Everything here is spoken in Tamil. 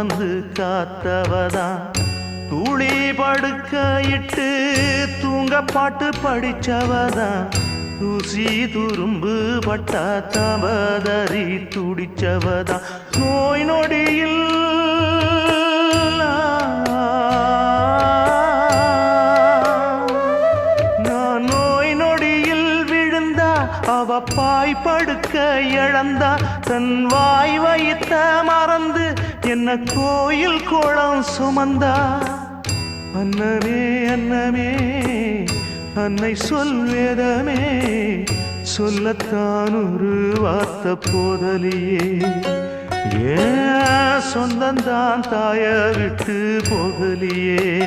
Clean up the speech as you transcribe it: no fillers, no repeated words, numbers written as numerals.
சுமந்து காத்தவதான் தூளி படுக்க இட்டு தூங்க பாட்டு படிச்சவதான் தூசி துரும்பு பட்டா தபதறி துடிச்சவதான் நோய் நொடியில் நான் நோய் நொடியில் விழுந்தா அவ பாய் படுக்க இழந்தா தன் வாய் வைத்த மறந்து என்ன கோயில் கோலம் சுமந்தா அன்னமே அன்னமே அன்னை சொல் வேதமே சொல்லத்தான் ஒரு வார்த்தை போதலியே ஏன் சொந்தந்தான் தாய விட்டு போகலியே